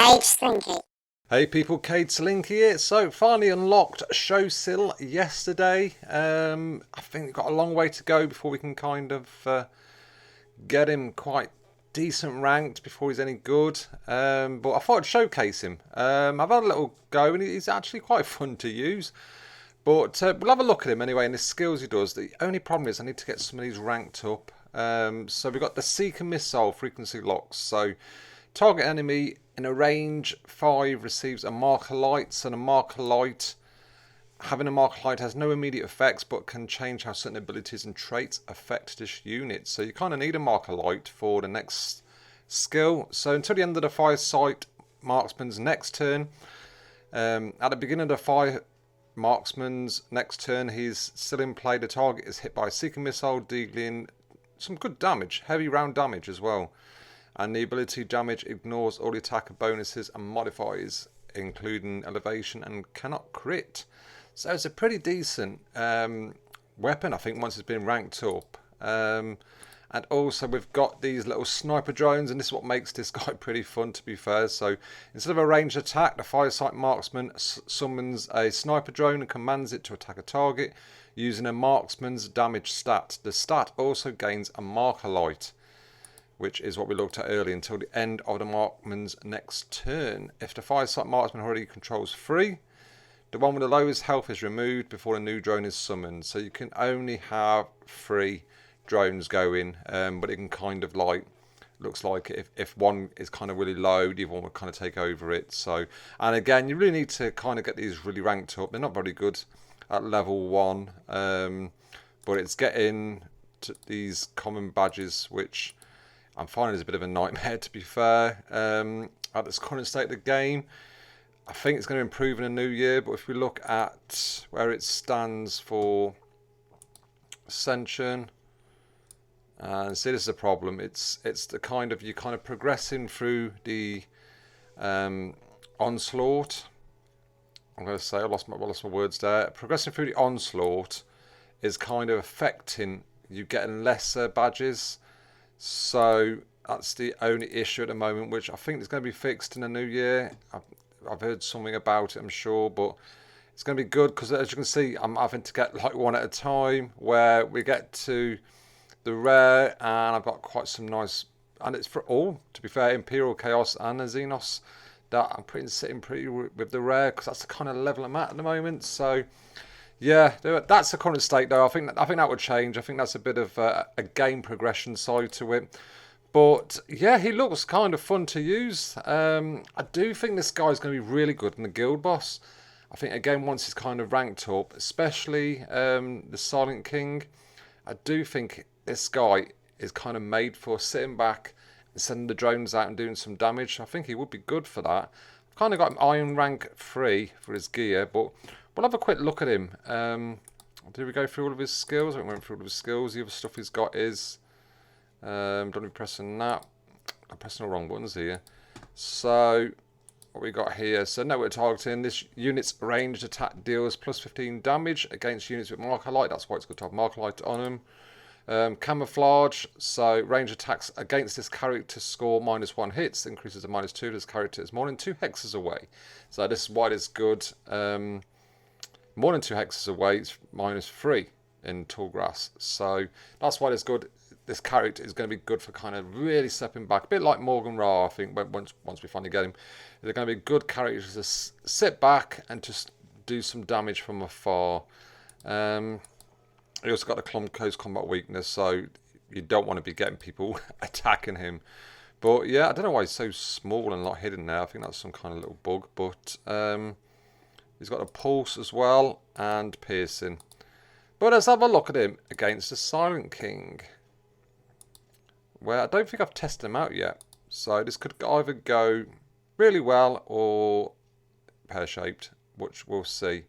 Cage Slinky. Hey people, Cade Slinky here. So finally unlocked Sho'Syl yesterday. I think we've got a long way to go before we can kind of get him quite decent ranked before he's any good. But I thought I'd showcase him. I've had a little go and he's actually quite fun to use. But we'll have a look at him anyway and the skills he does. The only problem is I need to get some of these ranked up. So we've got the Seeker Missile frequency locks. So target enemy in a range 5 receives a marker light. So the marker light, having a marker light has no immediate effects but can change how certain abilities and traits affect this unit. So you kind of need a marker light for the next skill. So until the end of the fire sight marksman's next turn, at the beginning of the fire marksman's next turn, he's still in play. The target is hit by a Seeker Missile, dealing some good damage, heavy round damage as well. And the ability damage ignores all the attacker bonuses and modifiers, including elevation, and cannot crit. So it's a pretty decent weapon, I think, once it's been ranked up. And also we've got these little sniper drones, and this is what makes this guy pretty fun, to be fair. So instead of a ranged attack, the firesight marksman summons a sniper drone and commands it to attack a target using a marksman's damage stat. The stat also gains a marker light, which is what we looked at earlier, until the end of the marksman's next turn. If the firesight marksman already controls 3, the one with the lowest health is removed before a new drone is summoned. So you can only have 3 drones going, but it can kind of like, looks like if one is kind of really low, the other one will kind of take over it. So, and again, you really need to kind of get these really ranked up. They're not very good at level 1, but it's getting to these common badges, which I'm finding is a bit of a nightmare, to be fair. At this current state of the game, I think it's going to improve in a new year, but if we look at where it stands for Ascension, and see, this is a problem. It's the kind of, you kind of progressing through the onslaught. I'm going to say I lost my words there. Progressing through the onslaught is kind of affecting you getting lesser badges. So that's the only issue at the moment, which I think is going to be fixed in the new year. I've heard something about it, I'm sure, but it's going to be good because, as you can see, I'm having to get like one at a time, where we get to the rare, and I've got quite some nice, and it's for all, to be fair, Imperial Chaos and a Xenos, that I'm sitting pretty with the rare, because that's the kind of level I'm at the moment. So yeah, that's the current state though. I think that would change. I think that's a bit of a game progression side to it. But yeah, he looks kind of fun to use. I do think this guy's going to be really good in the guild boss. I think, again, once he's kind of ranked up, especially the Silent King, I do think this guy is kind of made for sitting back and sending the drones out and doing some damage. I think he would be good for that. I've kind of got him Iron Rank 3 for his gear, but we'll have a quick look at him. Did we go through all of his skills? I think we went through all of his skills. The other stuff he's got is... don't be pressing that. I'm pressing the wrong buttons here. So, what we got here. So, network targeting. This unit's ranged attack deals plus 15 damage against units with marker light. That's why it's good to have marker light on them. Camouflage. So, range attacks against this character score -1 hits. Increases to -2. This character is more than 2 hexes away. So, this is why it's good. More than 2 hexes away, it's -3 in tall grass. So, that's why it's good. This character is going to be good for kind of really stepping back, a bit like Morgan Ra, I think, once we finally get him. They're going to be good characters to sit back and just do some damage from afar. He also got the close combat weakness, so you don't want to be getting people attacking him. But yeah, I don't know why he's so small and not hidden there. I think that's some kind of little bug. But he's got a pulse as well and piercing. But let's have a look at him against the Silent King. Well, I don't think I've tested them out yet. So this could either go really well or pear-shaped, which we'll see.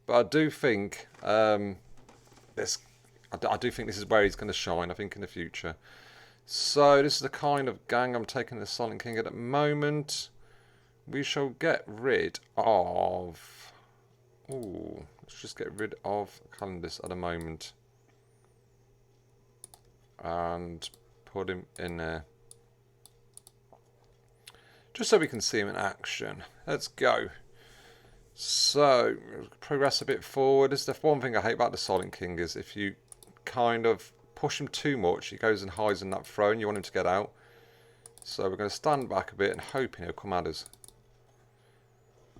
But I do think I do think this is where he's going to shine, I think, in the future. So this is the kind of gang I'm taking the Silent King at the moment. We shall get rid of... Ooh, let's just get rid of Calendus at the moment. And put him in there. just so we can see him in action. Let's go. So, progress a bit forward. This is the one thing I hate about the Silent King, is if you kind of push him too much, he goes and hides in that throne. You want him to get out. So we're going to stand back a bit and hoping he'll come at us.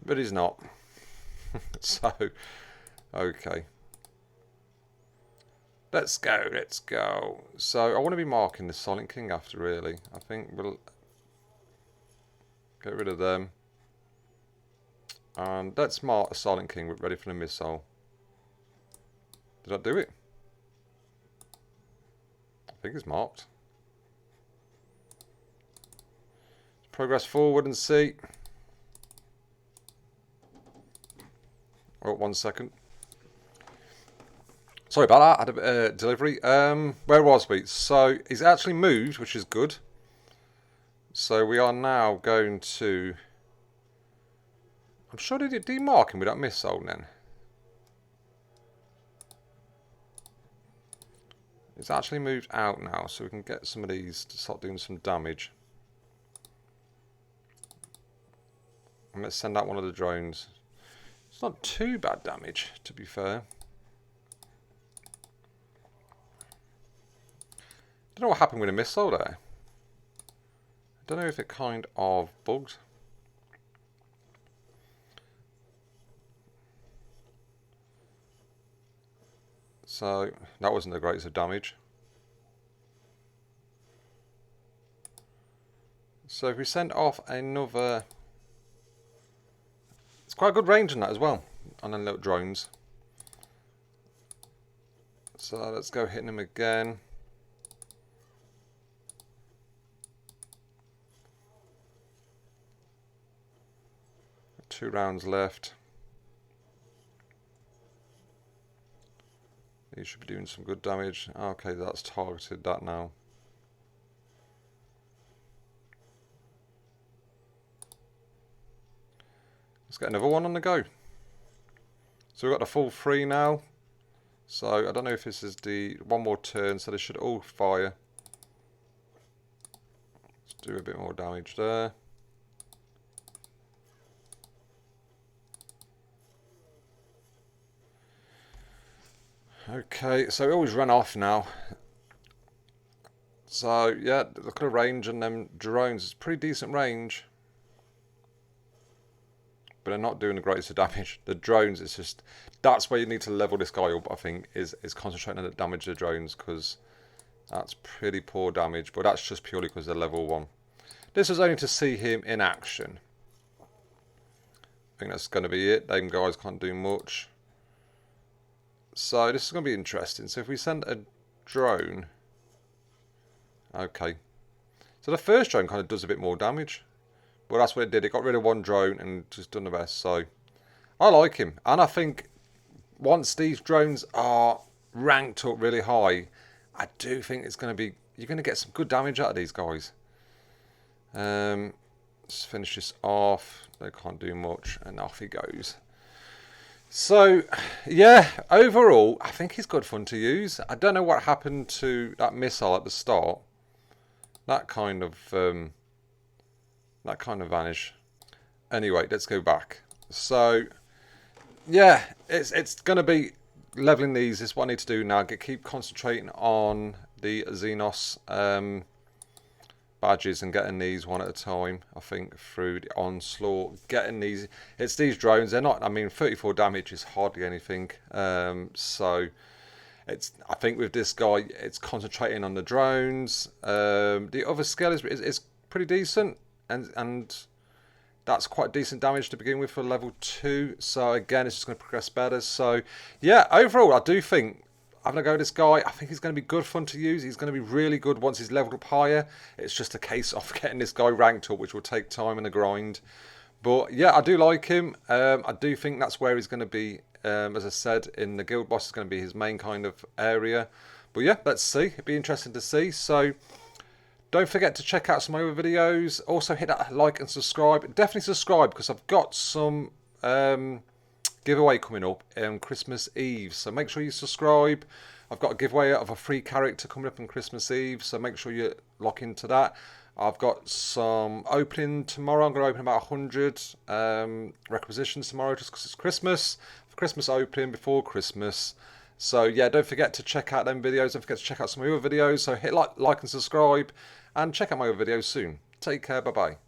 But he's not. So, okay. Let's go, let's go. So I want to be marking the Silent King after, really. I think we'll get rid of them. And let's mark the Silent King ready for the missile. Did I do it? I think it's marked. Progress forward and see. Oh, 1 second. Sorry about that, I had a bit of delivery. Where was we? So he's actually moved, which is good. So we are now going to... I'm sure they did demark him with that missile then. It's actually moved out now, so we can get some of these to start doing some damage. And let's send out one of the drones. It's not too bad damage, to be fair. Don't know what happened with a missile there. I don't know if it kind of bugged. So that wasn't the greatest of damage. So if we send off another... It's quite a good range on that as well, on the little drones. So let's go hitting them again. Two rounds left. He should be doing some good damage. Okay, that's targeted that now. Let's get another one on the go. So we've got the full 3 now. So I don't know if this is the one more turn, so they should all fire. Let's do a bit more damage there. Okay, so we always run off now. So yeah, look at the range on them drones. It's pretty decent range, but they're not doing the greatest of damage. The drones, it's just, that's where you need to level this guy up, I think, is concentrating on the damage of the drones, because that's pretty poor damage, but that's just purely because they're level 1. This is only to see him in action. I think that's going to be it. Them guys can't do much. So this is going to be interesting. So if we send a drone... Okay. So the first drone kind of does a bit more damage. But that's what it did. It got rid of one drone and just done the best. So I like him. And I think once these drones are ranked up really high, I do think it's going to be... You're going to get some good damage out of these guys. Let's finish this off. They can't do much. And off he goes. So, yeah, overall, I think he's good fun to use. I don't know what happened to that missile at the start. That kind of vanished. Anyway, let's go back. So, yeah, it's going to be leveling these. This is what I need to do now. Keep concentrating on the Xenos badges and getting these one at a time. I think through the onslaught, getting these, it's these drones, they're not, I mean 34 damage is hardly anything, so it's, I think with this guy it's concentrating on the drones. The other skill is pretty decent, and that's quite decent damage to begin with for level 2, so again it's just going to progress better. So yeah, overall I do think having a go at this guy, I think he's going to be good fun to use. He's going to be really good once he's leveled up higher. It's just a case of getting this guy ranked up, which will take time and a grind. But yeah, I do like him. I do think that's where he's going to be, as I said, in the guild boss is going to be his main kind of area. But yeah, let's see. It'd be interesting to see. So don't forget to check out some other videos. Also hit that like and subscribe. Definitely subscribe, because I've got some... giveaway coming up on Christmas Eve, so make sure you subscribe. I've got a giveaway of a free character coming up on Christmas Eve, so make sure you lock into that. I've got some opening tomorrow. I'm going to open about 100 requisitions tomorrow just because it's Christmas. For Christmas opening before Christmas. So yeah, don't forget to check out them videos. Don't forget to check out some of my other videos. So hit like and subscribe and check out my other videos soon. Take care. Bye-bye.